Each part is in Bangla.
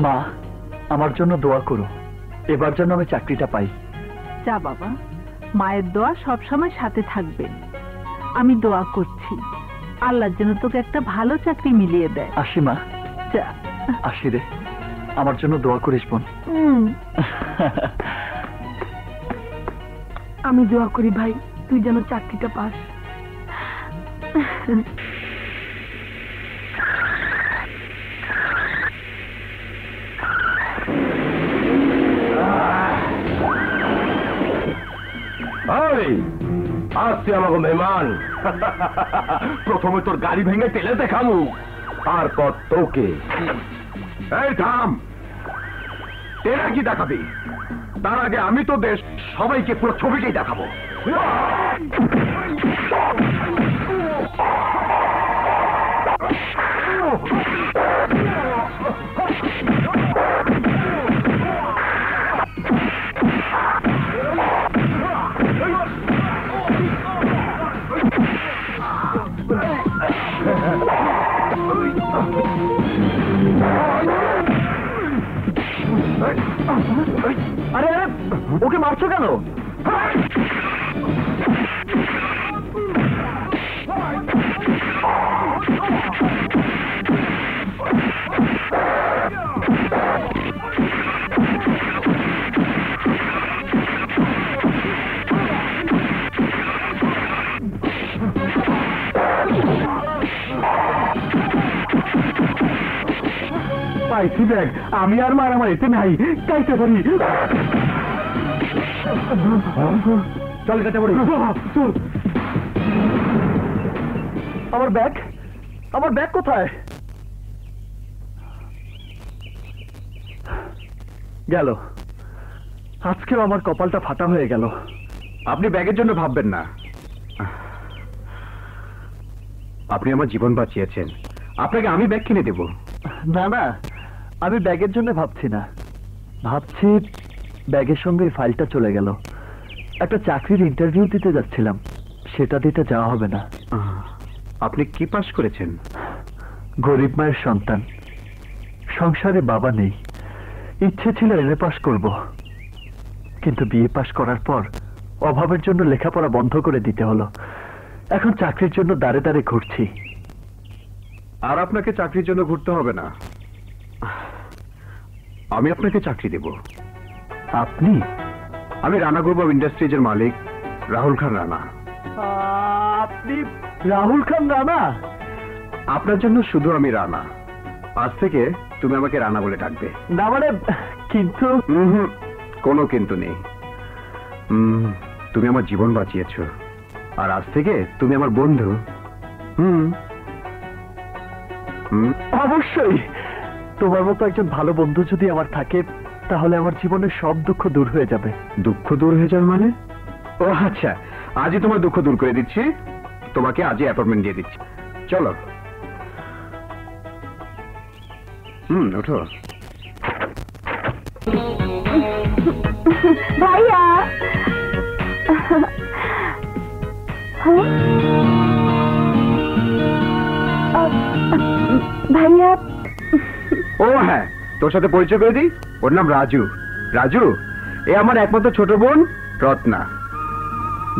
মা, আমার জন্য দোয়া করো, এবার যেন আমি চাকরিটা পাই। যা বাবা, মায়ের দোয়া সবসময় সাথে থাকবে। আমি দোয়া করছি আল্লাহ যেন তোকে একটা ভালো চাকরি মিলিয়ে দেয়। আসি মা। যা। আসি রে, আমার জন্য দোয়া করিস বোন। আমি দোয়া করি ভাই, তুই যেন চাকরিটা পাস। আসছে আমাকে মেহমান। প্রথমে তোর গাড়ি ভেঙে তেলে দেখামু, তারপর তোকে। এই থাম, তেরা কি দেখাবি? তার আগে আমি তো দেশ সবাইকে পুরো ছবিটাই দেখাবো। আরে আরে, ওকে মারছো কেন? পাইছি দেখ, আমি আর মারামারিতে নাই, কাইতে পারি। চল কাটে পড়ি। আমার ব্যাগ, আমার ব্যাগ কোথায় গেল? আজকেও আমার কপালটা ফাটা হয়ে গেল। আপনি ব্যাগের জন্য ভাববেন না, আপনি আমার জীবন বাঁচিয়েছেন, আপনাকে আমি ব্যাগ কিনে দেব। না না, আমি ব্যাগের জন্য ভাবছি না, ভাবছি ব্যাগের সঙ্গে এই ফাইলটা চলে গেল। একটা চাকরির ইন্টারভিউ দিতে যাচ্ছিলাম, সেটা দিতে যাওয়া হবে না। আপনি কি পাস করেছেন? গরিব মায়ের সন্তান, সংসারে বাবা নেই। ইচ্ছে ছিল এমএ পাস করব, কিন্তু বিএ পাস করার পর অভাবের জন্য লেখাপড়া বন্ধ করে দিতে হলো। এখন চাকরির জন্য দাঁড়ে দাঁড়ে ঘুরছি। আর আপনাকে চাকরির জন্য ঘুরতে হবে না, আমি আপনাকে চাকরি দেব। আপনি? আমি রানা গ্রুপ অফ ইন্ডাস্ট্রিজের মালিক রাহুল খান রানা। আপনি রাহুল খান রানা? আপনার জন্য শুধু আমি রানা, আজ থেকে তুমি আমাকে রানা বলে ডাকবে। না মানে, কিন্তু কোনো কিন্তু নেই। তুমি আমার জীবন বাঁচিয়েছো, আর আজ থেকে তুমি আমার বন্ধু। অবশ্যই, তোমার মতো একজন ভালো বন্ধু যদি আমার থাকে, তাহলে আমার জীবনের সব দুঃখ দূর হয়ে যাবে। দুঃখ দূর হয়ে যাবে মানে? ও আচ্ছা, আজই তোমার দুঃখ দূর করে দিচ্ছি, তোমাকে আজই অ্যাপয়েন্টমেন্ট দিয়ে দিচ্ছি। চলো। ওঠো। ভাইয়া, ভাইয়া। ও হ্যাঁ, তোর সাথে পরিচয় করে দিই, ওর নাম রাজু। রাজু, এ আমার একমাত্র ছোট বোন রত্না।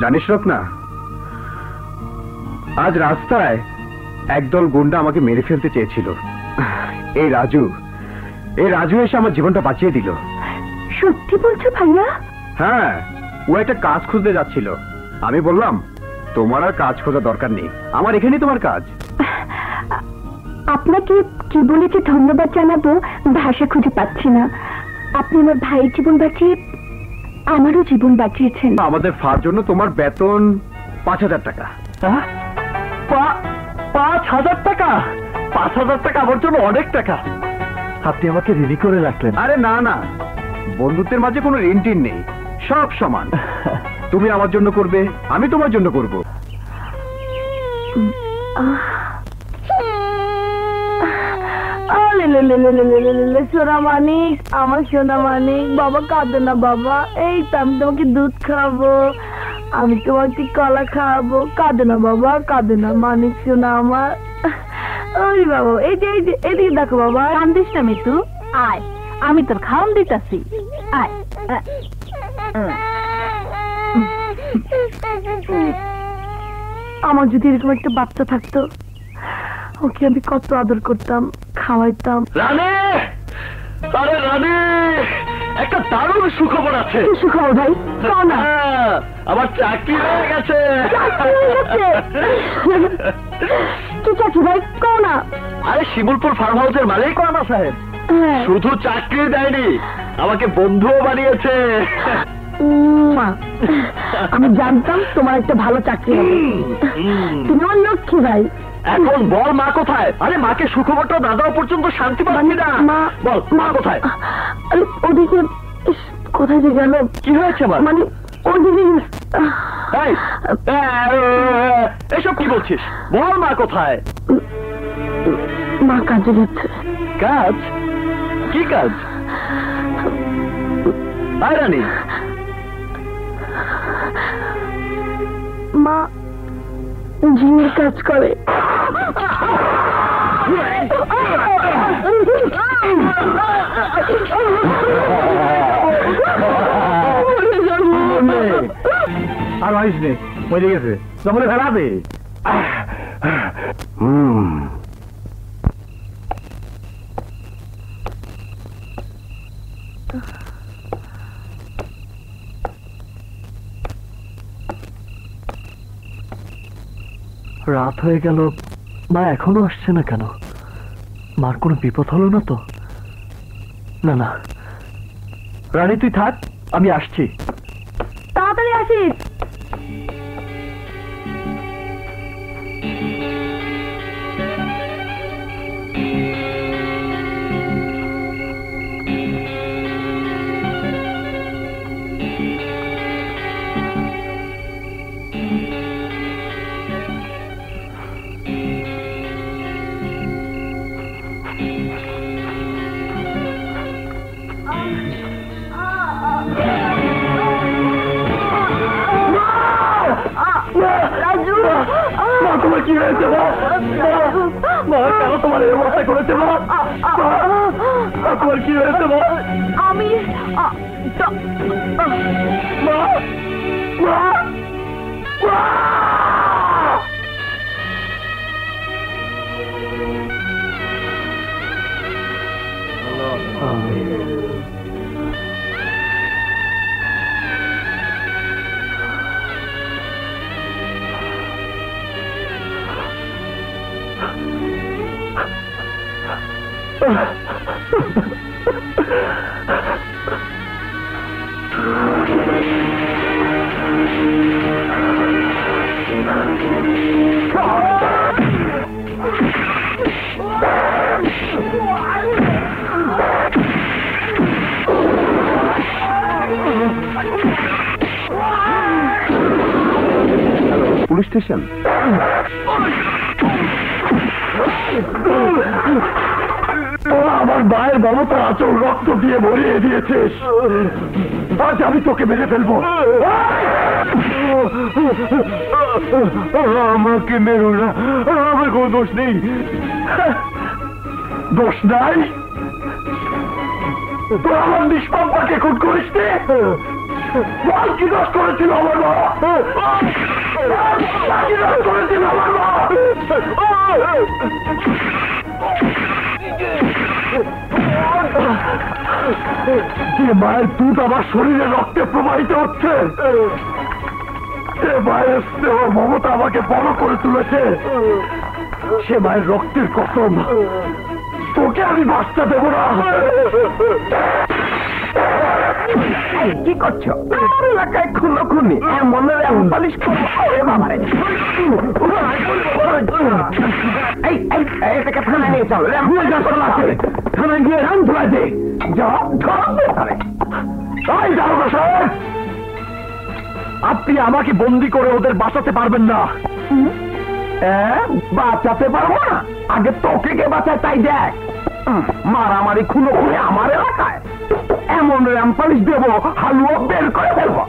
জানিস রত্না, আজ রাস্তায় একদল গুন্ডা আমাকে মেরে ফেলতে চেয়েছিল। এই রাজু এসে আমার জীবনটা বাঁচিয়ে দিল। সত্যি বলছো ভাইয়া? হ্যাঁ, ও একটা কাজ খুঁজতে যাচ্ছিল। আমি বললাম, তোমার আর কাজ খোঁজা দরকার নেই, আমার এখানেই তোমার কাজ। আপনাকে কি বলে যে ধন্যবাদ জানাবো ভাষা খুঁজে পাচ্ছি না। আপনি আমার ভাইয়ের জীবন বাঁচিয়ে আমারও জীবন বাঁচিয়েছেন। আমাদের ফার জন্য তোমার বেতন ৫,০০০ টাকা। ৫,০০০ টাকা? ৫,০০০ টাকা আমার জন্য অনেক টাকা। আপনি আমাকে ঋণী করে রাখলেন। আরে না না, বন্ধুত্বের মাঝে কোনো ঋণ টিন নেই, সব সমান। তুমি আমার জন্য করবে, আমি তোমার জন্য করব। সোনা মানিক, আমার সোনা মানিক, বাবা কাঁদো না বাবা। এই তো আমি তোমাকে দুধ খাওয়াবো, আমি তোমাকে কলা খাওয়াবো। কাঁদো না বাবা, কাঁদো না মানিক সোনা আমার। ওই বাবা, এই যে এদিকে দেখো বাবা। কান্দিস না মিতু, আয়, আমি তোর খাওন দিতাছি। আয়। আমার যদি এরকম একটা বাচ্চা থাকতো, ওকে আমি কত আদর করতাম, খাওয়াইতাম। রানী, আরে রানী, একটা দারুণ সুখবর আছে। কি সুখবর ভাই? কও না। আমার চাকরি হয়ে গেছে। কি চাকরি ভাই? কও না। আরে শিমুলপুর ফার্ম হাউসের মালিক রানা সাহেব হ্যাঁ। শুধু চাকরি দেয়নি, আমাকে বন্ধুও বানিয়েছে। আমি জানতাম তোমার একটা ভালো চাকরি হবে। তুমি আমার লক্ষ্মী ভাই। এখন বল মা কোথায়? আরে মাকে সুখবরটা না দেওয়া পর্যন্ত শান্তি পাচ্ছি না। বল মা কোথায়? আরে ওদিকে, কোথায় যে গেল? কি হয়েছে মা? মানে ওদিকে। এই, এসব কি বলছিস? বল মা কোথায়? মা কাজে যাচ্ছে। কাজ? কি কাজ? আয় রানী। মা জিমের কাজ করে। আর আইস নে, মরে গেছে, জঙ্গলে ফেলাবে। রাত হয়ে গেল, মা এখনো আসছে না কেন? মার কোনো বিপদ হলো না তো? না না, রানী তুই থাক, আমি আসছি। তাড়াতাড়ি আসিস। তোমার কি হয়েছে? কেন তোমার এই অবস্থা করেছে? তোমার কি হয়েছে? আমি পুলিশ স্টেশন। আমার মায়ের মমতার আচল রক্ত দিয়ে ভরিয়ে দিয়েছিস, আজ আমি তোকে মেরে ফেলবো। আমাকে মেরো না, আমার কোনো দোষ নেই। দোষ নাই? তো আমার নিষ্পাপকে খুন করিস নি? বল কি দোষ করেছিল আমার মা? কি দোষ করেছিল আমার মা? যে মায়ের দুধ আমার শরীরে রক্তে প্রবাহিত হচ্ছে, যে মায়ের স্নেহ মমতা আমাকে বড় করে তুলেছে, সে মায়ের রক্তের কসম, তোকে আমি বাঁচতে দেব না। কি করছো? এলাকায় খুনো খুনি মনের এমন পালিশ করবো থানায় নিয়ে চলো। থানায় গিয়ে রাম ধোলাতে আপনি আমাকে বন্দি করে ওদের বাঁচাতে পারবেন না। বাঁচাতে পারবো না? আগে তোকে কে বাঁচায় তাই দেখ। মারামারি খুনো খুনে আমার এলাকায় এমন র্যাম পালিশ দেবো, হালুয়া বের করে ফেলবো।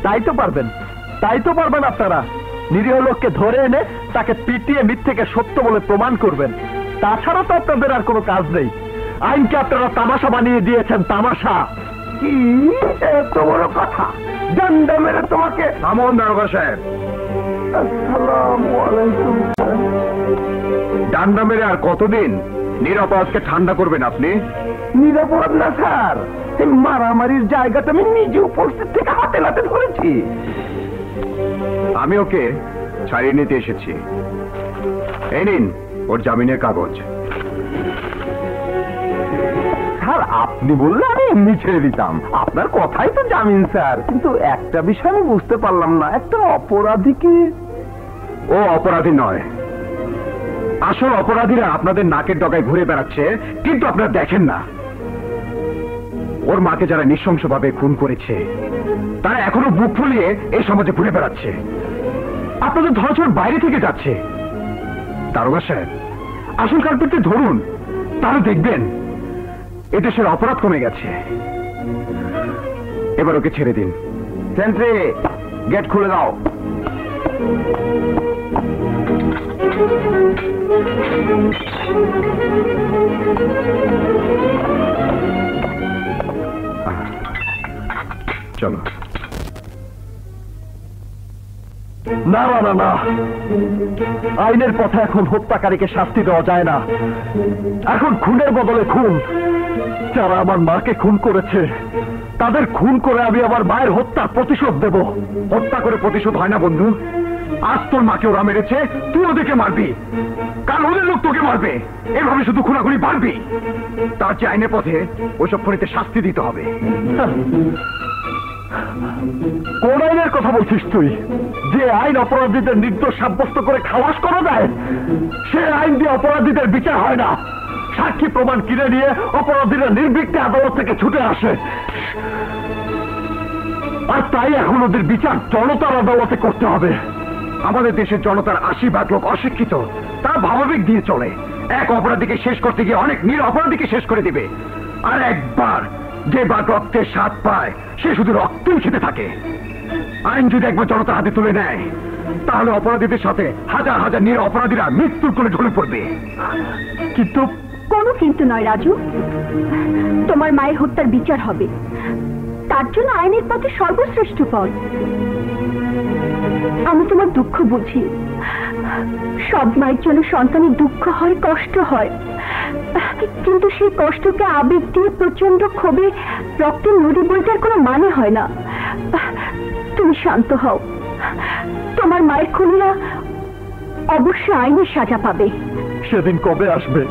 তাই তো পারবেন, তাই তো পারবেন আপনারা। নিরীহ লোককে ধরে এনে তাকে পিটিয়ে মিথ্যেকে সত্য বলে প্রমাণ করবেন, তাছাড়া তো আপনাদের আর কোনো কাজ নেই। আইনকে আপনারা তামাশা বানিয়ে দিয়েছেন, তামাশা। কি এত বড় কথা? ডান্ডা মেরে তোমাকে। থামুন দারোগা সাহেব। আসসালামু আলাইকুম। ডান্ডা মেরে আর কতদিন নিরাপদকে ঠান্ডা করবেন আপনি? নিরাপদ না স্যার, এই মারামারির জায়গাটা আমি নিজে উপস্থিত থেকে হাতে নাতে ধরেছি। আমি ওকে ছাড়িয়ে নিতে এসেছি। এই নিন ওর জামিনের কাগজ। স্যার আপনি বললে আমি এমনি ছেড়ে দিতাম, আপনার কথাই তো জামিন স্যার। কিন্তু একটা বিষয় আমি বুঝতে পারলাম না, একটা অপরাধীকে। ও অপরাধী নয়, আসল অপরাধীরা আপনাদের নাকের ডগায় ঘুরে বেড়াচ্ছে, কিন্তু আপনারা দেখেন না। ওর মাকে যারা নৃশংসভাবে খুন করেছে তারা এখনো বুক ফুলিয়ে এই সমাজে ঘুরে বেড়াচ্ছে, আপনাদের ধরাছোঁয়ার বাইরে থেকে যাচ্ছে। দারোগা সাহেব, আসল কালপিটকে ধরুন, তাহলে দেখবেন এদেশের অপরাধ কমে গেছে। এবার ওকে ছেড়ে দিন। সেন্ট্রি, গেট খুলে দাও। চলো। না না না না, আইনের পথে এখন হত্যাকারীকে শাস্তি দেওয়া যায় না। এখন খুনের বদলে খুন। যারা আমার মাকে খুন করেছে তাদের খুন করে আমি আমার মায়ের হত্যার প্রতিশোধ দেব। হত্যা করে প্রতিশোধ হয় না বন্ধু। আজ তোর মাকে ওরা মেরেছে, তুই ওদেরকে মারবি, কাল ওদের লোক তোকে মারবে। এভাবে শুধু খুনাখুনি বাড়বি। তার যে আইনের পথে ওইসব খুনিতে শাস্তি দিতে হবে। কোন আইনের কথা বলছিস তুই? যে আইন অপরাধীদের নির্দোষ সাব্যস্ত করে খালাস করা যায়, সে আইন দিয়ে অপরাধীদের বিচার হয় না। সাক্ষী প্রমাণ কিনে নিয়ে অপরাধীরা নির্বিঘ্নে আদালত থেকে ছুটে আসে, আর তাই এখন ওদের বিচার জনতার আদালতে করতে হবে। আমাদের দেশের জনতার 80% লোক অশিক্ষিত, তারা ভাবাবেগ দিয়ে চলে। এক অপরাধীকে শেষ করতে গিয়ে অনেক নির অপরাধীকে শেষ করে দিবে। আর একবার যে বাঘ রক্তের স্বাদ পায় সে শুধু রক্তই খেতে থাকে। আইন যদি একবার জনতার হাতে তুলে নেয় তাহলে অপরাধীদের সাথে হাজার হাজার নির অপরাধীরা মৃত্যুর কোলে ঢলে পড়বে। কিন্তু কোনো কিন্তু নয় রাজু, তোমার মায়ের হত্যার বিচার হবে, তার জন্য আইনের পথে সর্বশ্রেষ্ঠ পথ। আমি তোমার দুঃখ বুঝি, সব মায়ের জন্য সন্তানের দুঃখ হয়, কষ্ট হয়, কিন্তু সেই কষ্টকে আবেগ দিয়ে প্রচন্ড ক্ষোভে রক্তের নদী বইটার কোনো মানে হয় না। তুমি শান্ত হও, তোমার মায়ের খুনিরা অবশ্যই আইনের সাজা পাবে। সেদিন কবে আসবে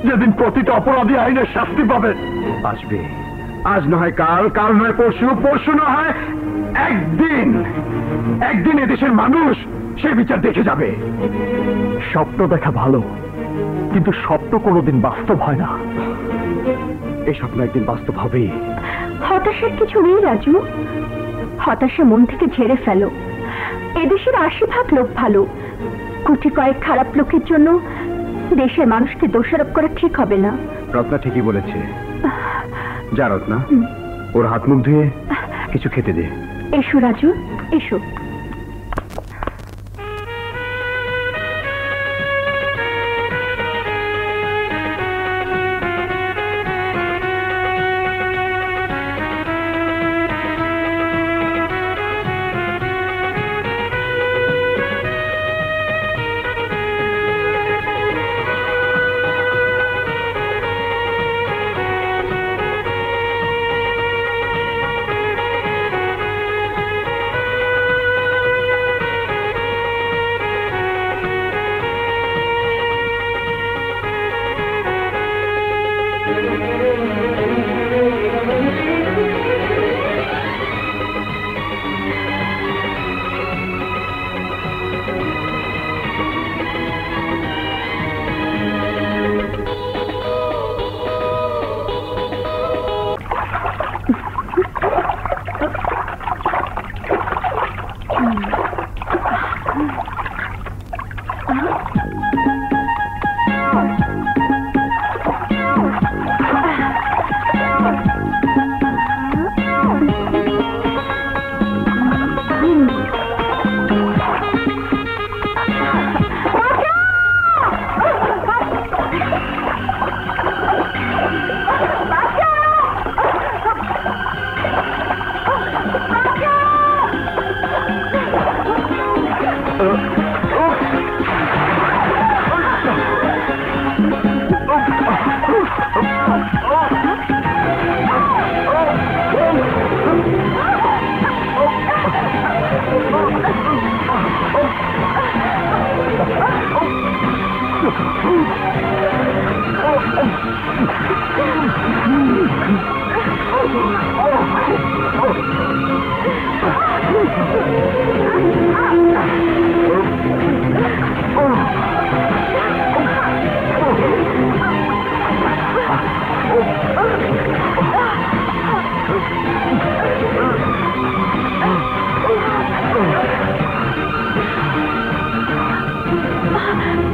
যেদিন প্রতিটা অপরাধী আইনের শাস্তি পাবে? আসবে। আজ না হয় কাল, কাল নয় পরশু, পরশু না হয় একদিন। একদিন এদেশের মানুষ সে বিচার দেখে যাবে। স্বপ্ন দেখা ভালো, কিন্তু স্বপ্ন কোনোদিন বাস্তব হয় না। এই স্বপ্ন একদিন বাস্তব হবেই। হতাশার কিছু নেই রাজু, হতাশা মন থেকে ঝেড়ে ফেলো। এদেশের 80% লোক ভালো, কোটি কয়েক খারাপ লোকের জন্য দেশের মানুষকে দোষারোপ করা ঠিক হবে না। রত্না ঠিকই বলেছে। যা রত্না, ওর হাত মুখ ধুয়ে কিছু খেতে দে। এসো রাজু, এসো।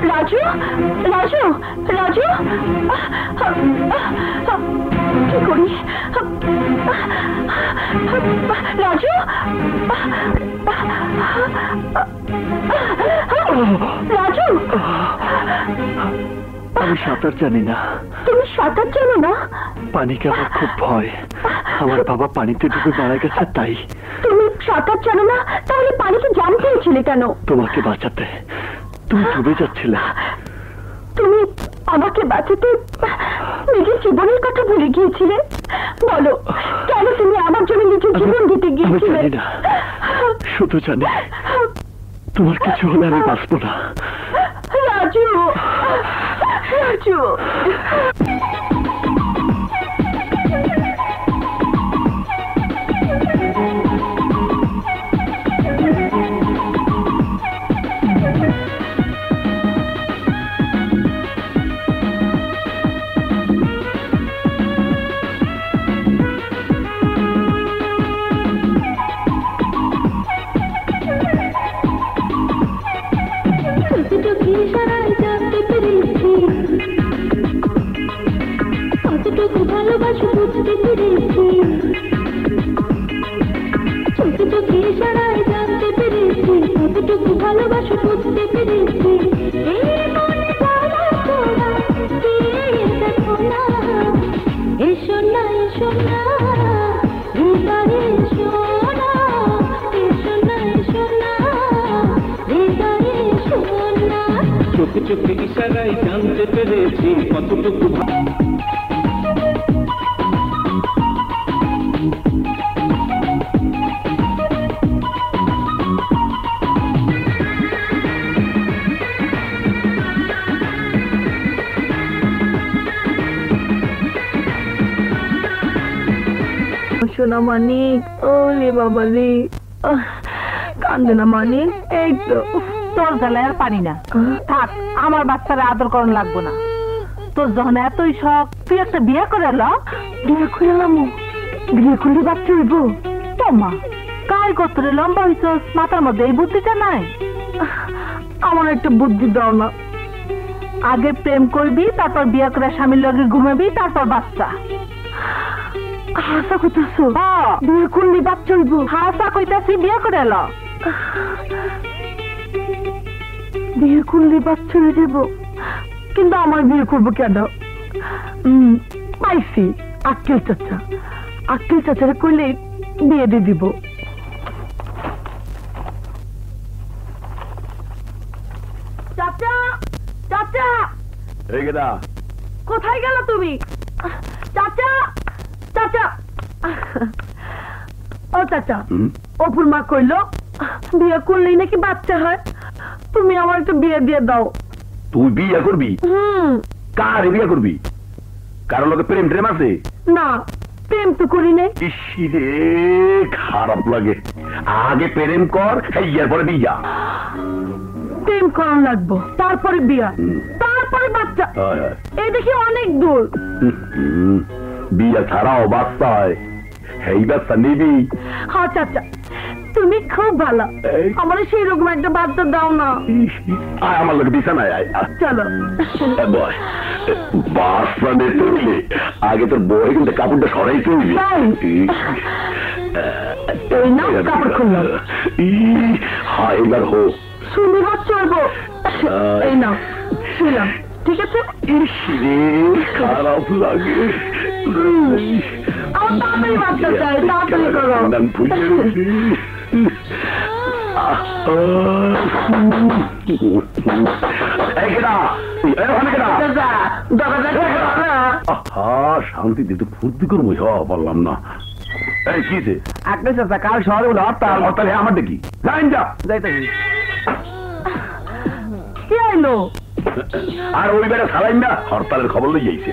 রাজু, রাজু, রাজু, কি করি? রাজু, রাজু, আমি সাঁতার জানি না। তুমি সাঁতার জানো না? পানিকে আমার খুব ভয়। আমার বাবা পানিতে ডুবে মারা গেছে, তাই। তুমি সাঁতার জানো না, তাহলে পানিতে জাম পেয়েছিলে কেন? তোমাকে বাঁচাতে। তুমি ডুবে যাচ্ছিলে। তুমি আমাকে বাঁচাতে নিজের জীবনের কথা ভুলে গিয়েছিলে। বলো, কেন তুমি আমার জন্য নিজের জীবন দিতে আমি গিয়েছিলে? জানি না, শুধু জানি তোমার কিছু হলে আমি বাঁচবো না। রাজু, রাজু, কতটুকু ভালোবাসো বুঝতে পেরেছি, চোখে চোখে ইশারায় জানতে পেরেছি, কতটুকু ভালোবাসো বুঝতে পেরেছি। এই মনে বলা তোরা কে দেখো না, এসো না, এসো না, হৃদয়ে এসো না, এসো না, এসো না, হৃদয়ে এসো না। চোখে চোখে ইশারায় জানতে পেরেছি কতটুকু সোনা মানিক, ওরে বাবা রে, কান্দে না মানিক। এই তো তোর গলায় আর পানি না, থাক, আমার বাচ্চারা আদর করণ লাগবো না। তোর যখন এতই শখ, তুই একটা বিয়ে করে ল। বিয়ে করে লামু? বিয়ে করলে বাচ্চা হইব? তোমা কার কতরে লম্বা হইছ, মাথার মধ্যে এই বুদ্ধিটা নাই? আমার একটা বুদ্ধি দাও না। আগে প্রেম করবি, তারপর বিয়ে করে স্বামীর লগে ঘুমাবি, তারপর বাচ্চা। হাসা কইতাছো? হ্যাঁ, বিয়ে করলে বাচ্চা হইব? হাসা কইতাছি, বিয়ে করে ল। বিয়ে করলে বাচ্চা হয়ে যাব? কিন্তু আমার বিয়ে করবো কেন? পাইছি, আক্কেল চাচা। আক্কেল চাচারা কইলে বিয়ে দিয়ে দিব। চাচা, চাচা, এই গেদা, কোথায় গেল তুমি? চাচা, চাচা, ও চাচা, অপুর মা কইলো বিয়ে করলেই নাকি বাচ্চা হয়। তুমি আমার একটু বিয়ে দিয়ে দাও। তুই বিয়ে করবি? কার বিয়ে করবি? কারো লোকে প্রেম ট্রেম আছে? না, প্রেম তো করি নাই। ইসিরে খারাপ লাগে। আগে প্রেম কর, ইয়ার পরে বিয়া। প্রেম করান লাগবো, তারপরে বিয়া, তারপরে বাচ্চা। এই দেখি অনেক দূর। বিয়া ছাড়াও বাচ্চা হয়, এই বাচ্চা নিবি? হ্যাঁ চাচা, তুমি খুব ভালো। আমার সেই রকম একটা বাচ্চা দাও না। আয় আমার লোক বিছানায় আয়। চলো বাচ্চা নিয়ে তুললে আগে তোর বই কিন্তু কাপড়টা সরাই তুলবি। এই নাও কাপড় খুললাম। হ্যাঁ, এবার হোক। সুন্দর চলবো। এই নাও শুনলাম, ঠিক আছে? ইসিরে খারাপ লাগে। আমার তাড়াতাড়ি বাচ্চা চাই, তাড়াতাড়ি করো। শান্তি দিতে ফুর্তি করবো পারলাম না। এই কি একটা চাচা কাল শহরে বলে হরতাল। তাহলে আমার দেখি যাইন যা যাইতে কি হইলো? আর ওই বেড়া সালাইন না হরতালের খবর লই যাইছে।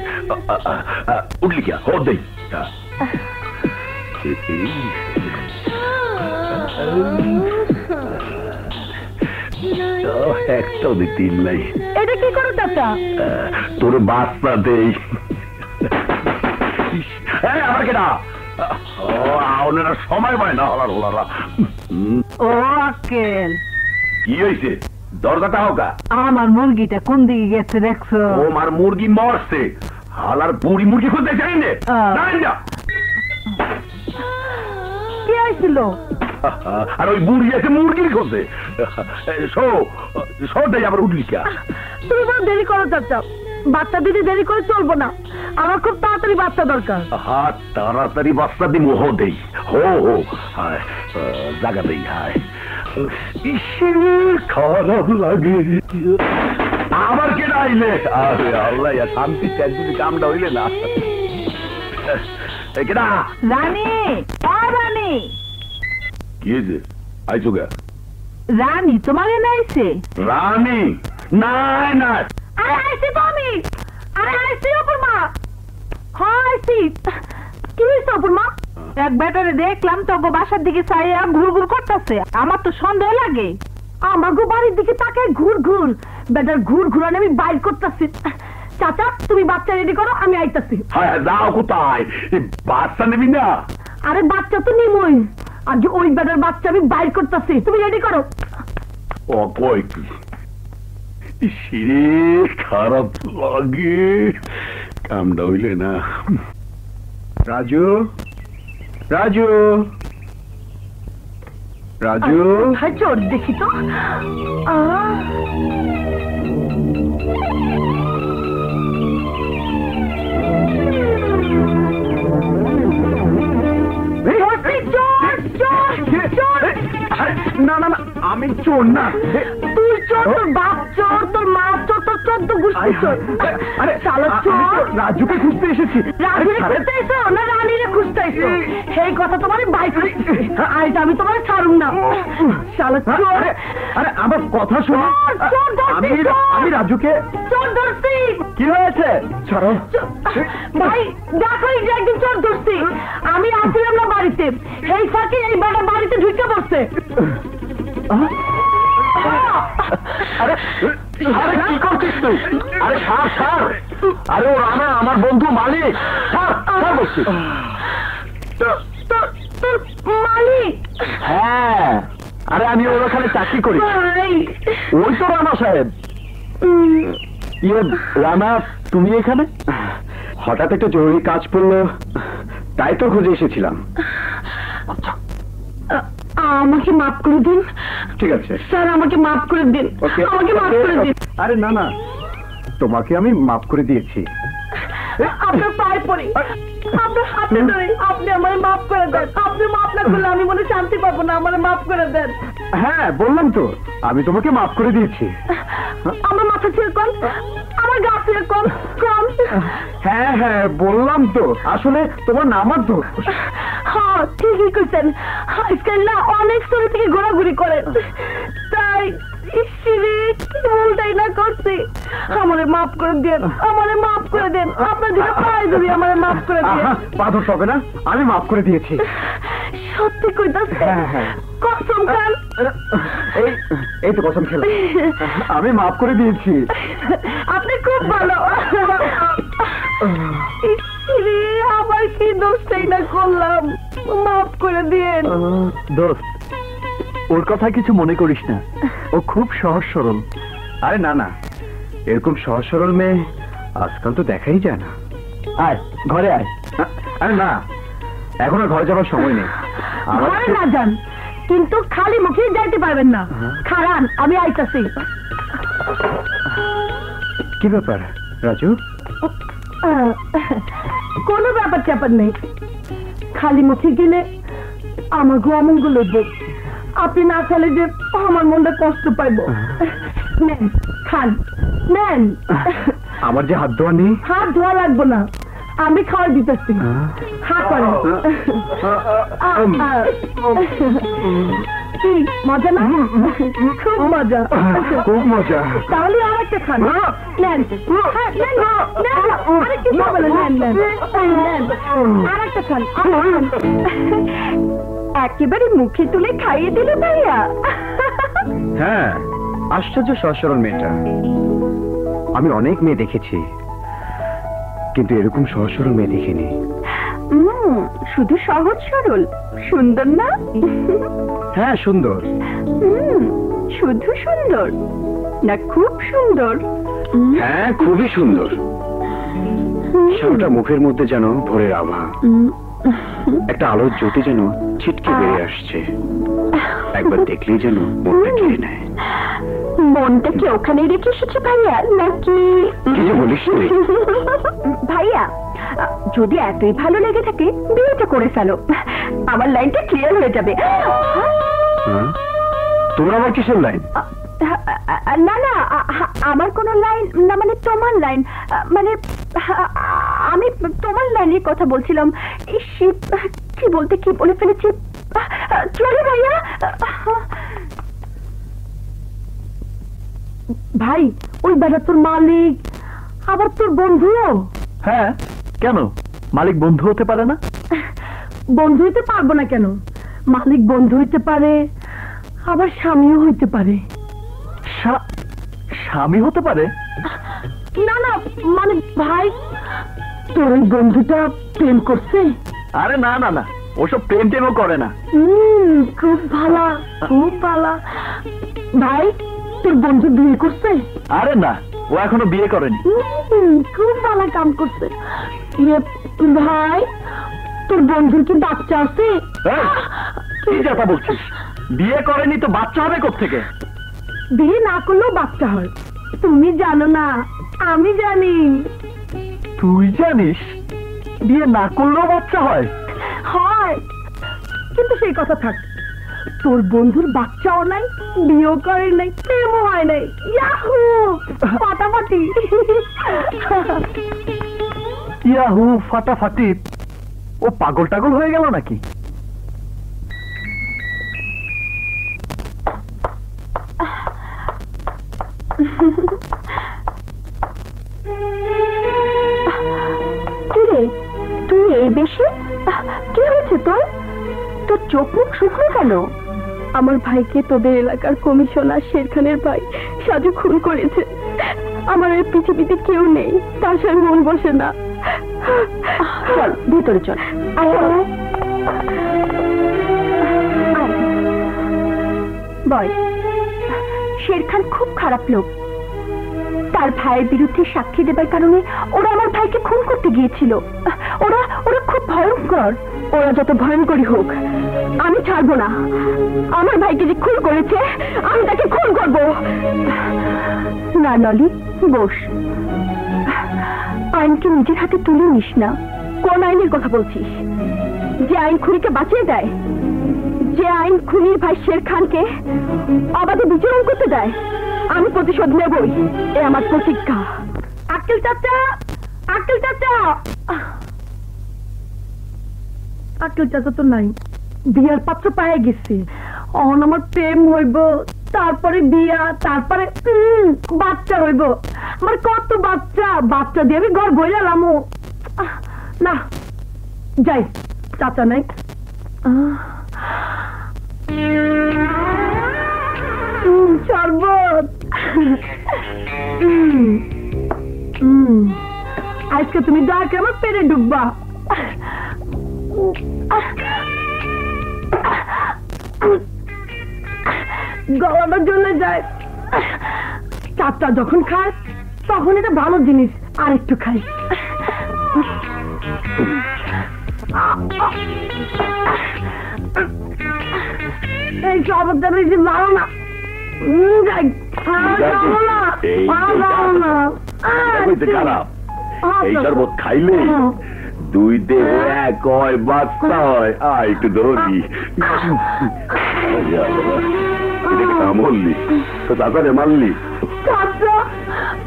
উঠলি কি হর দেই একটাও দিতে নাই। এটা কি করো চাচা? তোর বাচ্চা দেই। আমার কেনা ওনারা সময় পায় না হলার হলারা। ও আক্কেল, কি হয়েছে? দরজাটা হোকা। আমার মুরগিটা কোন দিকে গেছে দেখছো? ও মার মুরগি মরছে। হালার বুড়ি মুরগি খুঁজতে চাই না। কি হয়েছিল? আর ওই বুড়ি আছে মুরগির খোঁজে। সৌটাই আবার উঠলি কে? তুমি বড় দেরি করো চাচা, বাচ্চা দিতে দেরি করে চলবো না, আমার খুব তাড়াতাড়ি বাচ্চা দরকার। হ্যাঁ তাড়াতাড়ি বাচ্চা দিম হো দেই হো হো হায় জাগা দেই হায় খারাপ লাগে আবার কে আইলে আরে আল্লাহ শান্তি যদি কামটা হইলে না কেনা রানী, রানী, কি যে আইছো গা? রানী তোমার এনে আইছে? রানী নাই নাই আরে আইসি তো আমি, আরে আইসি অপুর মা। হ্যাঁ আইসি। কি হয়েছে অপুর মা? এক বেটারে দেখলাম তো বাসার দিকে চাইয়া ঘুর ঘুর করতেছে, আমার তো সন্দেহ লাগে। আমার গো বাড়ির দিকে তাকায় ঘুর ঘুর, বেটার ঘুর ঘুরানে আমি বাইর করতেছি। চাচা তুমি বাচ্চা রেডি করো, আমি আইতাছি। হ্যাঁ যাও কোথায়? বাচ্চা নিবি না? আরে বাচ্চা তো নিমই, আজকে ওই বেটার বাচ্চা আমি বাইর করতেছি, তুমি রেডি করো। ও কই শিরে খারাপ লাগে কামটা হইলে না। রাজু রাজু রাজু কোথায় চোর দেখি তো। না না না আমি চোর না। তুই চোর, তোর বাপ চোর, তোর মা চোর, তোর 14 গোষ্ঠী চোর। আরে শালা চোর। রাজুকে খুঁজতে এসেছি। রানীরে খুঁজতে এসো না রানীরে খুঁজতে এসো? এই কথা তোমার বাইক আজ আমি তোমার ছাড়ুম না। শালা চোর। আরে আমার কথা শোনো। চোর ধরছি, আমি রাজুকে চোর ধরছি। কি হয়েছে? ছাড়ো ভাই দেখো এই যে একদিন চোর ধরছি, আমি আসছিলাম না বাড়িতে, এই ফাঁকে এই বেটা বাড়িতে ঢুকে পড়ছে। আরে আরে কি করছিস তুই? আরে ছাড় ছাড়। আরে ও রানা আমার বন্ধু মালিক। ছাড় ছাড় বলছি। তোর মালিক? হ্যাঁ আরে আমি ওর ওখানে চাকরি করি। ভাই ওই তো রানা সাহেব। ইয়ে রানা তুমি এখানে? হঠাৎ একটা জরুরি কাজ পড়লো তাই তো খুঁজে এসেছিলাম। আমাকে মাফ করে দিন। ঠিক আছে স্যার আমাকে মাফ করে দিন, আমাকে মাফ করে দিন। আরে না না তোমাকে আমি মাফ করে দিয়েছি। আপনার পায়ে পড়ি, আপনার হাতে ধরি, আপনি আমার মাফ করে দেন। আপনি মাফ না করলে আমি মনে শান্তি পাবো না, আমার মাফ করে দেন। হ্যাঁ বললাম তো আমি তোমাকে মাফ করে দিয়েছি। আমার মাথা ছিল কম, আমার গা ছিল কম কম। হ্যাঁ হ্যাঁ বললাম তো আসলে তোমার নাম আর তো। হ্যাঁ ঠিকই কইছেন, আজকাল না অনেক স্তরে থেকে ঘোরাঘুরি করেন, তাই ইসরে কি ভুলটাই না করছি। আমারে মাফ করে দেন, আমারে মাফ করে দেন, আপনার দিকে পায়ে ধরি, আমারে মাফ করে দেন। পা ধরতে হবে না, আমি মাফ করে দিয়েছি। সত্যি কইতাছেন? হ্যাঁ হ্যাঁ কসম খান? এই এই তো কসম খেলাম, আমি মাফ করে দিয়েছি। আপনি খুব ভালো। ইসরে আবার কি দোষটাই না করলাম, মাফ করে দিন। দোস্ত ওর কথা কিছু মনে করিস না, ও খুব সহজ সরল। আরে না না এরকম সহজ সরল মেয়ে আজকাল তো দেখাই যায় না। আয় ঘরে আয়। আরে না এখন আর ঘরে যাবার সময় নেই। ঘরে না যান, কিন্তু খালি মুখে যাইতে পারবেন না। খারান আমি আইতাছি। কি ব্যাপার রাজু? কোনো ব্যাপার ট্যাপার নেই, খালি মুখে গেলে আমার গো অমঙ্গল হইব। আপনি না খেলে যে আমার মনটা কষ্ট পাইব। নেন খান, নেন। আমার যে হাত ধোয়া নেই। হাত ধোয়া লাগবো না, আমি খাওয়া দিতেছি। হা করেন। কি মজা না? খুব মজা, খুব মজা। তাহলে আর একটা খান। নেন, হ্যাঁ, নেন, নেন, আরে কি বলেন? নেন, নেন, নেন, আর একটা খান। একেবারে মুখে তুলে খাইয়ে দিল ভাইয়া। হ্যাঁ, আশ্চর্য সহজ সরল মেয়েটা। আমি অনেক মেয়ে দেখেছি, কিন্তু এরকম সহজ সরল মেয়ে দেখিনি। শুধু সহজ সরল, সুন্দর না? হ্যাঁ, সুন্দর। শুধু সুন্দর না খুব সুন্দর? হ্যাঁ, খুবই সুন্দর। সারাটা মুখের মধ্যে যেন ভোরের আভা, একটা আলোর জ্যোতি যেন ছিটকে বেরিয়ে আসছে। একবার দেখলেই যেন মনটা কেড়ে নেয়। মনটা কি ওখানে রেখে এসেছে ভাইয়া, নাকি? কি যে বলিস তুই? ভাইয়া, যদি এতই ভালো লেগে থাকে বিয়েটা করে ফেলো, আমার লাইনটা ক্লিয়ার হয়ে যাবে। তোর আবার কিসের লাইন? না না, আমার কোনো লাইন না, মানে তোমার লাইন, মানে আমি তোমার লাইনের কথা বলছিলাম। কি বলতে কি বলে ফেলেছি। চলে ভাইয়া। ভাই, ওই বেটা তোর মালিক, আবার তোর বন্ধুও। হ্যাঁ, কেন মালিক বন্ধু হতে পারে না? বন্ধু হইতে পারবো না কেন? মালিক বন্ধু হইতে পারে, আবার স্বামীও হইতে পারে। স্বামী হতে পারে? না না, মানে ভাই, তোর ওই বন্ধুটা প্রেম করছে? আরে না না না, ওসব প্রেম টেমও করে না। খুব ভালো, খুব ভালো। ভাই, তোর বন্ধু বিয়ে করছে? আরে না, ও এখনো বিয়ে করেনি। খুব ভালো কাম করছে। ভাই, তোর বন্ধুর কি বাচ্চা আছে? কি কথা বলছিস? বিয়ে করেনি তো বাচ্চা হবে কোত্থেকে? বিয়ে না করলেও বাচ্চা হয়। তুমি জানো না, আমি জানি। তুই জানিস বিয়ে না করলেও বাচ্চা হয়? হয়, কিন্তু সেই কথা থাক। তোর বন্ধুর বাচ্চাও নাই, বিয়েও করে নাই, প্রেমও হয় নাই। ইয়াহু, ফাটাফাটি। ইয়াহু ফাটাফাটি? ও পাগল টাগল হয়ে গেল নাকি? তুই এই বেশি কি হয়েছে তোর? তোর চোখ মুখ শুকনো কেন? আমার ভাইকে তোদের এলাকার কমিশনার শেরখানের ভাই সাজু খুন করেছে। আমার এই পৃথিবীতে কেউ নেই, তার সঙ্গে মন বসে না। চল ভিতরে চল। বল, শেরখান খুব খারাপ লোক। তার ভাইয়ের বিরুদ্ধে সাক্ষী দেবার কারণে ওরা আমার ভাইকে খুন করতে গিয়েছিল। ওরা ওরা খুব ভয়ঙ্কর। ওরা যত ভয়ঙ্করই হোক, আমি ছাড়বো না। আমার ভাইকে যে খুন করেছে, আমি তাকে খুন করবো। না ললি, বস। আইনকে নিজের হাতে তুলে নিস না। কোন আইনের কথা বলছিস? যে আইন খুনিকে বাঁচিয়ে দেয়, যে আইন খুনির ভাই শের খানকে অবাধে বিচরণ করতে দেয়, আমি প্রতিশোধ নেবই। এ আমার প্রতিজ্ঞা। আক্কেল চাচা, আক্কেল চাচা। আক্কেল চাচা তো নাই, বিয়ার পাত্র পায়ে গেছে। অহন আমার প্রেম হইব, তারপরে বিয়া, তারপরে বাচ্চা হইব। আমার কত বাচ্চা, বাচ্চা দিয়ে আমি ঘর বইলাম। না, যাই, চাচা নাই। শরবত। আজকে তুমি দয়া করে আমার পেটে ডুববা। গলাটা জ্বলে যায়। চাচা যখন খায় তখন এটা ভালো জিনিস, আর একটু খাই। এই শরবত যেন ভালো না। এই শরবত খাইলে দুই দেহ এক হয় বাচ্চা হয় একটু ধরি মরলি তো তাড়াতাড়ি মারলি চাচা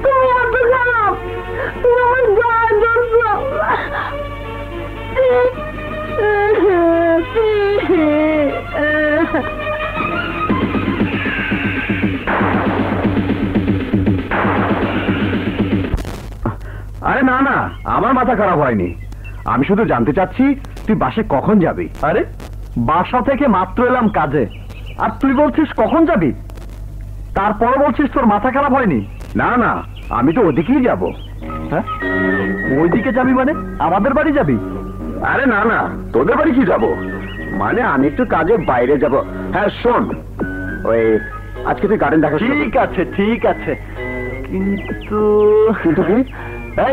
তুমি এত খারাপ তুমি আমার গায়ে ধরছো আরে না না আমার মাথা খারাপ হয়নি আমি শুধু জানতে চাচ্ছি তুই বাসে কখন যাবি আরে বাসা থেকে মাত্র এলাম কাজে আর তুই বলছিস কখন যাবি তারপর বলছিস তোর মাথা খারাপ হয়নি না না আমি তো ওদিকেই যাব হ্যাঁ ওইদিকে যাবি মানে আমাদের বাড়ি যাবি আরে না না তোদের বাড়ি কি যাব মানে আমি একটু কাজে বাইরে যাব হ্যাঁ শোন ওই আজকে তুই গার্ডেন দেখা ঠিক আছে ঠিক আছে কিন্তু কিন্তু কি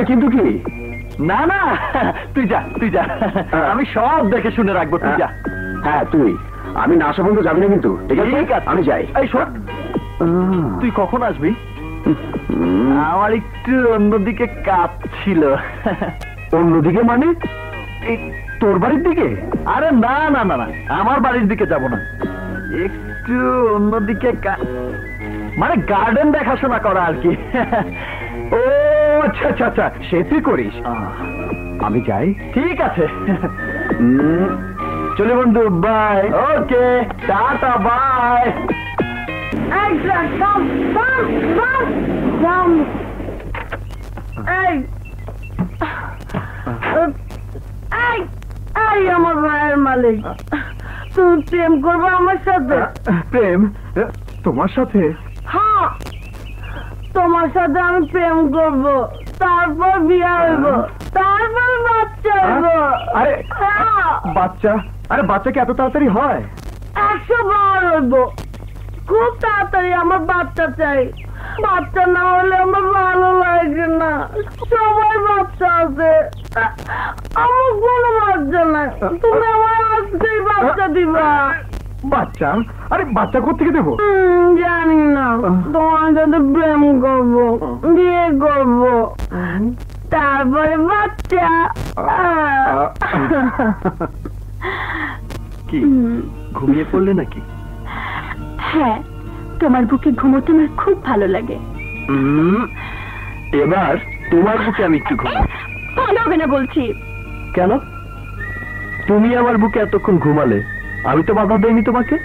কিন্তু কি না না তুই যা আমি সব দেখে শুনে রাখবো তুই যা হ্যাঁ তুই আমি না আসা পর্যন্ত যাবি না কিন্তু ঠিক আছে আমি যাই এই শোন তুই কখন আসবি আমার একটু অন্যদিকে কাজ ছিল অন্যদিকে মানে তোর বাড়ির দিকে আরে না না না না আমার বাড়ির দিকে যাব না একটু অন্যদিকে মানে গার্ডেন দেখাশোনা করা আর কি ও আচ্ছা আচ্ছা আচ্ছা সে তুই করিস আমি যাই ঠিক আছে চলে বন্ধু বাই ওকে টাটা বাই আমার ভাইয়ের মালিক তুমি প্রেম করবো আমার সাথে প্রেম তোমার সাথে হ্যাঁ তোমার সাথে আমি প্রেম করবো তারপর বিয়ে হইব তারপর বাচ্চা হইব আরে বাচ্চা আরে বাচ্চা কি এত তাড়াতাড়ি হয় 100 বার হইব খুব তাড়াতাড়ি আমার বাচ্চা চাই বাচ্চা না হলে আমার ভালো লাগে না সবাই বাচ্চা আছে আমার কোনো বাচ্চা নাই তুমি আমার আজকেই বাচ্চা দিবা বাচ্চা আরে বাচ্চা কোথেকে দেবো জানি না তোমার সাথে প্রেম করবো বিয়ে করবো তারপরে বাচ্চা কি ঘুমিয়ে পড়লে নাকি হ্যাঁ তোমার বুকে ঘুমোতে আমার খুব ভালো লাগে এবার তোমার বুকে আমি একটু ঘুমাই ভালো হবে না বলছি কেন তুমি আমার বুকে এতক্ষণ ঘুমালে আমি তো বাধা দেইনি তোমাকে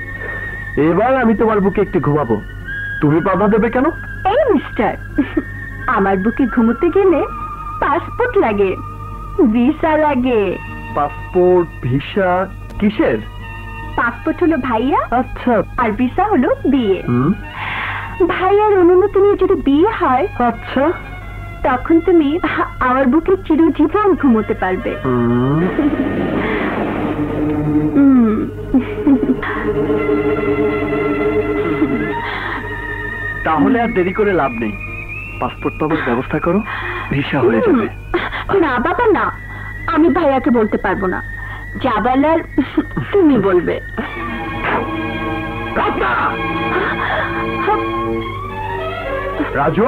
এবার আমি তোমার বুকে একটু ঘুমাবো তুমি বাধা দেবে কেন এই মিস্টার আমার বুকে ঘুমোতে গেলে পাসপোর্ট লাগে ভিসা লাগে পাসপোর্ট ভিসা কিসের পাসপোর্ট হলো ভাইয়া আচ্ছা আর ভিসা হলো বিয়ে ভাইয়ার অনুমতি নিয়ে যদি বিয়ে হয় আচ্ছা তখন তুমি আমার বুকে চিরজীবন ঘুমোতে পারবে তাহলে আর দেরি করে লাভ নেই পাসপোর্ট পাবার ব্যবস্থা করো ভিসা হয়ে যাবে না বাবা না আমি ভাইয়াকে বলতে পারবো না যা বলার তুমি বলবে রাজু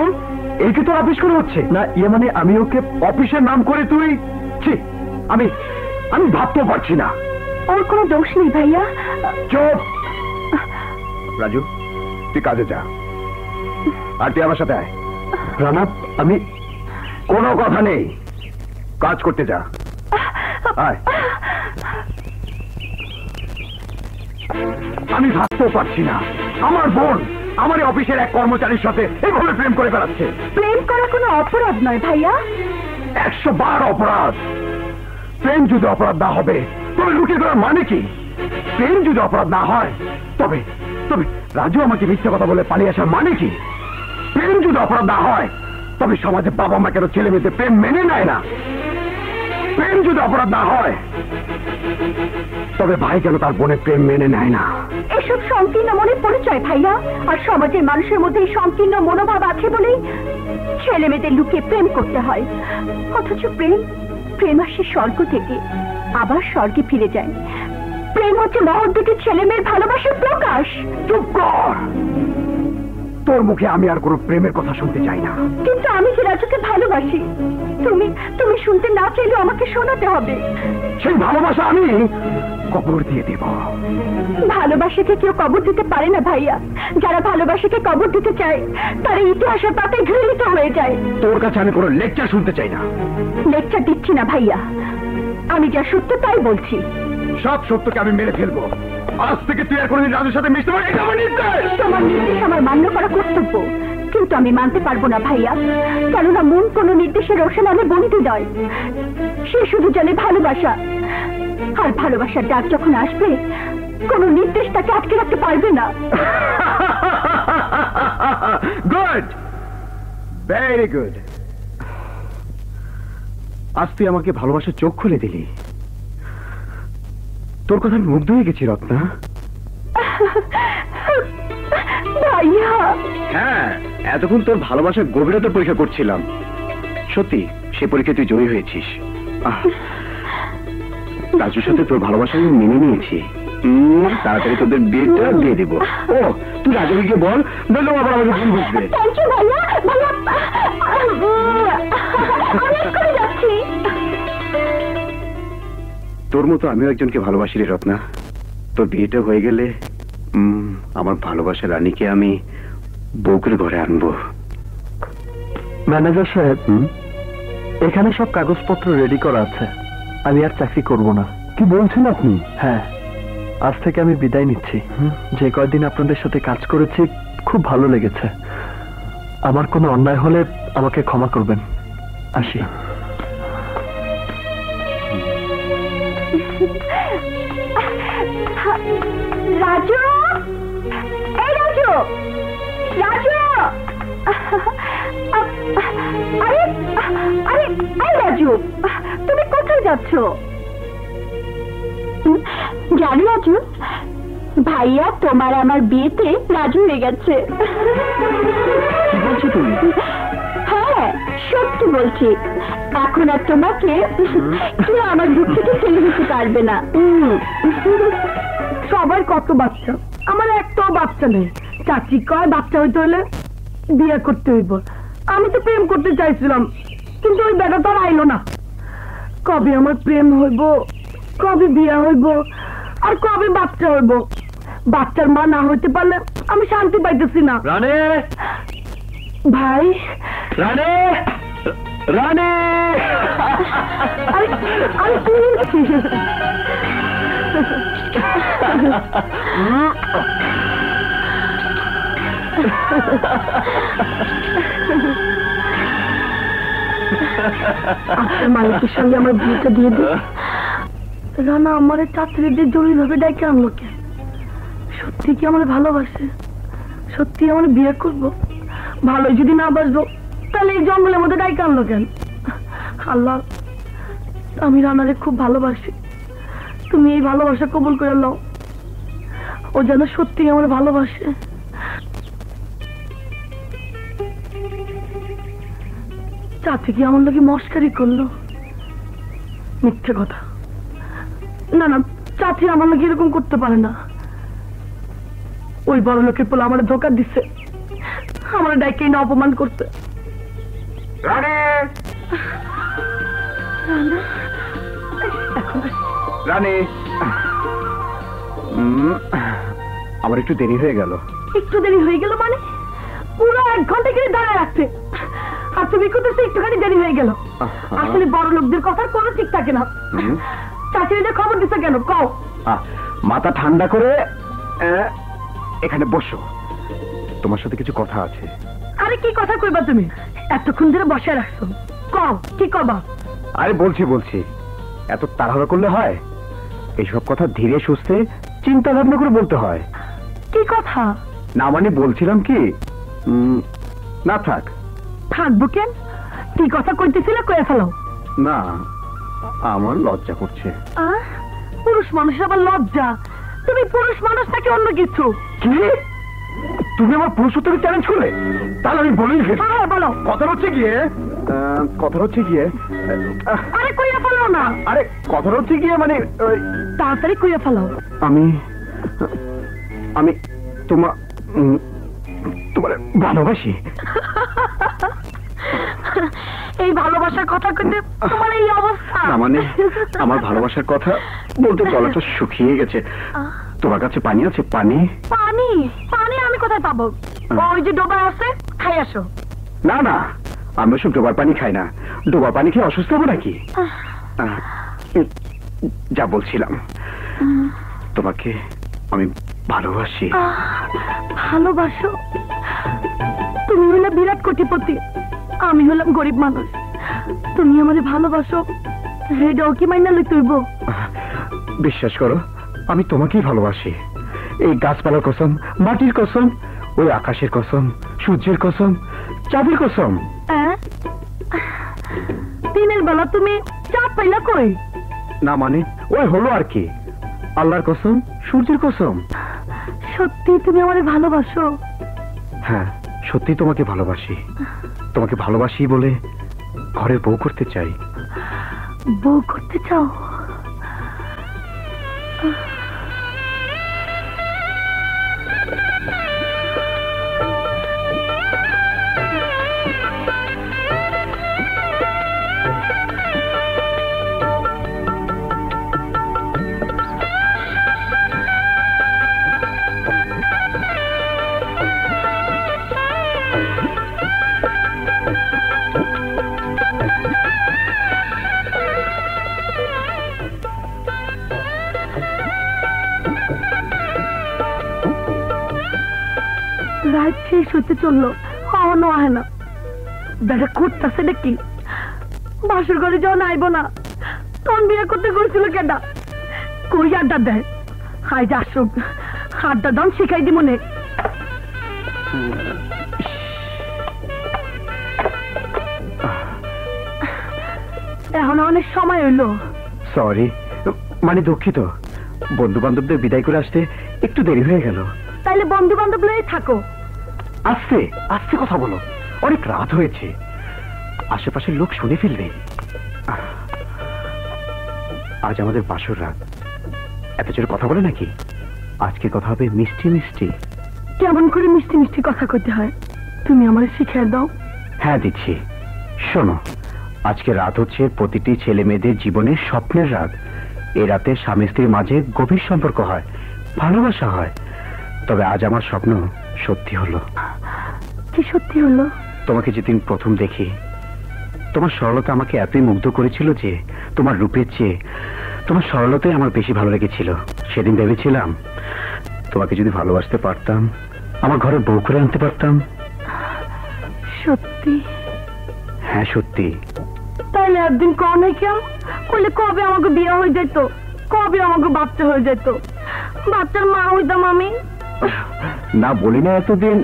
এই কি তোর অফিস করে হচ্ছে না ইয়ে মানে আমি ওকে অফিসের নাম করে তুই ছি আমি আমি ভাবতেও পারছি না ওর কোনো দোষ নেই ভাইয়া চুপ রাজু তুই কাজে যা আর তুই আমার সাথে আয় রানা আমি কোনো কথা নেই কাজ করতে যা আয় আমি ভাবতেও পারছি না আমার বোন আমার অফিসের এক কর্মচারীর সাথে এইভাবে প্রেম করে বেড়াচ্ছে প্রেম করা কোনো অপরাধ নয় ভাইয়া 100 বার অপরাধ প্রেম যদি অপরাধ না হবে তবে লুকিয়ে দেওয়ার মানে কি প্রেম যদি অপরাধ না হয় তবে তবে রাজু আমাকে মিথ্যে কথা বলে পালিয়ে আসার মানে কি প্রেম যদি অপরাধ না হয় তবে সমাজে বাবা মা কেন ছেলে মেয়েদের প্রেম মেনে নেয় না প্রেম যদি অপরাধ না হয় তবে ভাই কেন তার বোনের প্রেম মেনে নেয় না এসব সংকীর্ণ মনের পরিচয় ভাইয়া আর সমাজের মানুষের মধ্যে এই সংকীর্ণ মনোভাব আছে বলেই ছেলে মেয়েদের লুকিয়ে প্রেম করতে হয় অথচ প্রেম আসে স্বর্গ থেকে আবার স্বর্গে ফিরে যায় প্রেম হচ্ছে মহৎ দুটি ছেলে মেয়ের ভালোবাসার প্রকাশ চুপ কর তোর মুখে আমি আর কোনো প্রেমের কথা শুনতে চাই না। কিন্তু আমি যে রাজুকে ভালোবাসি, তুমি তুমি শুনতে না চাইলেও আমাকে শোনাতে হবে। সেই ভালোবাসা আমি কবর দিয়ে দেব। ভালোবাসাকে কেউ কবর দিতে পারে না ভাইয়া। যারা ভালোবাসাকে কবর দিতে চায় তারা ইতিহাসের পাতায় ঘৃণিত হয়ে যায়। তোর কাছে আমি কোনো লেকচার শুনতে চাই না। লেকচার দিচ্ছি না ভাইয়া, আমি যা সত্য তাই বলছি। সব সত্যকে আমি মেরে ফেলবো। আজ থেকে তুই আর কোনোদিন রাজুর সাথে মিশতে পারবি না। আমার নির্দেশ। তোমার নির্দেশ আমার মান্য করা কর্তব্য, কিন্তু আমি মানতে পারবো না ভাইয়া। কেননা মন কোনো নির্দেশের রোশনালে বন্দী নয়, সে শুধু জানে ভালোবাসা। আর ভালোবাসার ডাক যখন আসবে, কোনো নির্দেশ তাকে আটকে রাখতে পারবে না। Good, very good. আজ তুই আমাকে ভালোবাসার চোখ খুলে দিলি। তোর কথা আমি মুগ্ধ হয়ে গেছি রত্না। ভাইয়া, হ্যাঁ, এতক্ষণ তোর ভালোবাসার গভীরতা পরীক্ষা করছিলাম। সত্যি সে পরীক্ষায় তুই জয়ী হয়েছিস। রাজুর সাথে তোর ভালোবাসা আমি মেনে নিয়েছি। তাড়াতাড়ি তোদের বিয়েটা দিয়ে দিব। ও, তুই রাজুকে গিয়ে বল, বললো আবার আমাকে ফোন বুঝবে। থ্যাংক ইউ ভাইয়া। ভাইয়া, আমি এক্ষুনি যাচ্ছি। তোর মতো আমিও একজনকে ভালোবাসি রে রত্না। তোর বিয়েটা হয়ে গেলে আমার ভালোবাসার রানীকে আমি বউকের ঘরে আনবো। ম্যানেজার সাহেব, এখানে সব কাগজপত্র রেডি করা আছে। আমি আর চাকরি করব না। কি বলছেন আপনি? হ্যাঁ, আজ থেকে আমি বিদায় নিচ্ছি। যে কয়দিন আপনাদের সাথে কাজ করেছি খুব ভালো লেগেছে। আমার কোনো অন্যায় হলে আমাকে ক্ষমা করবেন। আসি। রাজু, এই রাজু, রাজু, আরে আরে এই রাজু, তুমি কোথায় যাচ্ছ? জানো রাজু, ভাইয়া তোমার আমার বিয়েতে রাজু হয়ে গেছে। কি বলছো তুমি? হ্যাঁ, সত্যি বলছি। এখন আর তোমাকে কেউ আমার বুক থেকে ফেলে দিতে পারবে না। সবার কত বাচ্চা, আমার একটাও বাচ্চা নেই। চাচি কয় বাচ্চা হইতে হলে বিয়ে করতে হইব। আমি তো প্রেম করতে চাইছিলাম, কিন্তু ওই বেটা তো আর আইলো না। কবে আমার প্রেম হইব, কবে বিয়ে হইব, আর কবে বাচ্চা হইব? বাচ্চার মা না হইতে পারলে আমি শান্তি পাইতেছি না। রানে, ভাই, রানে, রানে। আরে আরে কি হয়েছে? আপনার মালিকের সঙ্গে আমার বিয়েটা দিয়ে দিই। রানা আমার চাকরিদের জরুরি ভাবে ডাকে আনলো কে? সত্যি কি আমার ভালোবাসে? সত্যি আমার বিয়ে করবো? ভালো যদি না বাসবো তাহলে এই জঙ্গলের মধ্যে ডাকে আনলো কেন? আল্লাহ, আমি রানারে খুব ভালোবাসি। তুমি এই ভালোবাসা কবুল করে নাও। ও যেন সত্যি আমার ভালোবাসে। চাচি কি আমার লোকে মস্কারি করলো? মিথ্যে কথা। না না, চাচি আমার লোকে এরকম করতে পারে না। ওই বড় লোকের পোলা আমার ধোকা দিচ্ছে, আমার ডাইকে না অপমান করতে। রানী, রানী, আমার একটু দেরি হয়ে গেল। একটু দেরি হয়ে গেল মানে? পুরো 1 ঘন্টা করে দাঁড়ায় রাখছে, আর তুমি করতেছো একটুখানি দেরি হয়ে গেল। আসলে বড় লোকদের কথা কোনো ঠিক থাকে না। চাচিদের খবর দিচ্ছে কেন কও? মাথা ঠান্ডা করে এখানে বসো, তোমার সাথে কিছু কথা আছে। আরে কি কথা কইবা তুমি? এতক্ষণ ধরে বসে রাখছো, কও কি কবা? আরে বলছি, এত তাড়াহুড়ো করলে হয়? এইসব কথা ধীরে সুস্থে চিন্তা ভাবনা করে বলতে হয়। কি কথা? না মানে বলছিলাম কি, না থাক। থাকবো কেন? কি কথা কইতেছিলে কয়ে ফেলো। না, আমার লজ্জা করছে। পুরুষ মানুষের আবার লজ্জা? তুমি পুরুষ মানুষ নাকি অন্য কিছু? কি? তুমি আমার পুরুষত্বকে চ্যালেঞ্জ করলে? তাহলে আমি বলি। হ্যাঁ বলো। কথা হচ্ছে গিয়ে আরে কইয়া ফেলো না। আরে কথা হচ্ছে গিয়ে মানে তাড়াতাড়ি কইয়া ফেলো। আমি তোমার তোমার ভালোবাসি। এই ভালোবাসার কথা কিন্তু তোমার এই অবস্থা। না মানে আমার ভালোবাসার কথা বলতে গলাটা শুকিয়ে গেছে। তোমার কাছে পানি আছে? পানি পানি পানি আমি কোথায় পাবো? ওই যে ডোবা আছে, খাই আসো। না না, আমি ওসব ডোবার পানি খাই না। ডোবার পানি খেয়ে অসুস্থ হবো নাকি? যা বলছিলাম, তোমাকে আমি ভালোবাসি। ভালোবাসো? তুমি হলে বিরাট কোটিপতি, আমি হলাম গরিব মানুষ। তুমি আমারে ভালোবাসো, সেটাও কি মাইনা লই তুইব? বিশ্বাস করো, আমি তোমাকেই ভালোবাসি। এই গাছপালার কসম, মাটির কসম, ওই আকাশের কসম, সূর্যের কসম, চাঁদের কসম। দিনের বেলা তুমি চাপ পাইলা কই? না মানে ওই হলো আর কি, আল্লাহর কসম, সূর্যের কসম। সত্যি তুমি আমারে ভালোবাসো? হ্যাঁ, সত্যি তোমাকে ভালোবাসি। তোমাকে ভালোবাসি বলে ঘরের বউ করতে চাই। বউ করতে চাও? রাত শেষ হতে চললো, খাওয়ানো হয় না। বেটা করতেছে নাকি? বাসর ঘরে যখন আইব না, তখন বিয়ে করতে করছিল কেডা? কই আড্ডা দেয়? হাই যা আসুক, আড্ডা দাম শিখাই দি মনে। এখন অনেক সময় হইলো। সরি, মানে দুঃখিত। বন্ধু বান্ধবদের বিদায় করে আসতে একটু দেরি হয়ে গেল। তাইলে বন্ধু বান্ধব লয়ে থাকো। আস্তে আস্তে কথা বলো, অনেক রাত হয়েছে, আশেপাশের লোক শুনে ফেলবে। আজ আমাদের বাসর রাত, এত জোরে কথা বলে নাকি? আজকে কথা হবে মিষ্টি মিষ্টি। কেমন করে মিষ্টি মিষ্টি কথা কইতে হয় তুমি আমারে শিখিয়ে দাও। হ্যাঁ দিচ্ছি, শোনো। আজকে রাত হচ্ছে প্রতিটি ছেলে মেয়েদের জীবনের স্বপ্নের রাত। এই রাতে স্বামী স্ত্রীর মাঝে গভীর সম্পর্ক হয়, ভালোবাসা হয়। তবে আজ আমার স্বপ্ন সত্যি হলো। কি সত্যি হলো? তোমাকে যেদিন প্রথম দেখি, তোমার সরলতা আমাকে এতই মুগ্ধ করেছিল যে তোমার রূপের চেয়ে তোমার সরলতাই আমার বেশি ভালো লেগেছিল। সেদিন ভেবেছিলাম তোমাকে যদি ভালোবাসতে পারতাম, আমার ঘরে বউ করে আনতে পারতাম। সত্যি? হ্যাঁ সত্যি। তাহলে একদিন কম কেউ করলে কবে আমাকে বিয়ে হয়ে যেত, কবে আমাকে বাচ্চা হয়ে যেত, বাচ্চার মা হইতাম আমি। না বলি না এতদিন,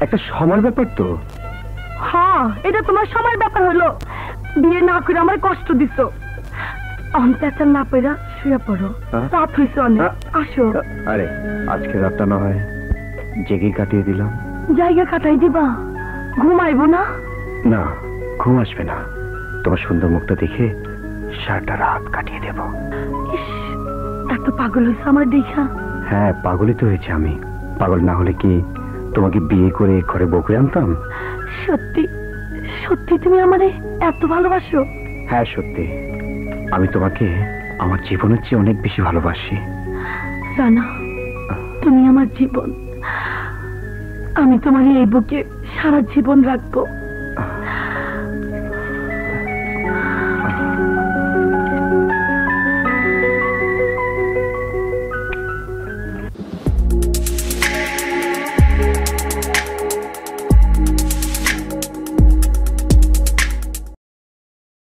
একটা সময় ব্যাপার তো। হ্যাঁ, এটা তোমার সময় ব্যাপার হলো। বিয়ে না করে আমার কষ্ট দিছ। অন্তাচার না পেরা শুয়ে পড়ো, রাত হয়েছে অনেক, আসো। আরে আজকে রাতটা না হয় জেগে কাটিয়ে দিলাম। জায়গা কাটাই দিবা? ঘুমাইবো না? না, ঘুম আসবে না। তোমার সুন্দর মুখটা দেখে সারাটা রাত কাটিয়ে দেব। ইস, এত পাগল হয়েছে আমার দেখা? হ্যাঁ, পাগলই তো হয়েছে আমি। পাগল না হলে কি তোমাকে বিয়ে করে ঘরে বউ করে আনতাম? সত্যি সত্যি তুমি আমারে এত ভালোবাসো? হ্যাঁ সত্যি, আমি তোমাকে আমার জীবনের চেয়ে অনেক বেশি ভালোবাসি। রানা, তুমি আমার জীবন। আমি তোমার এই বুকে সারা জীবন রাখবো।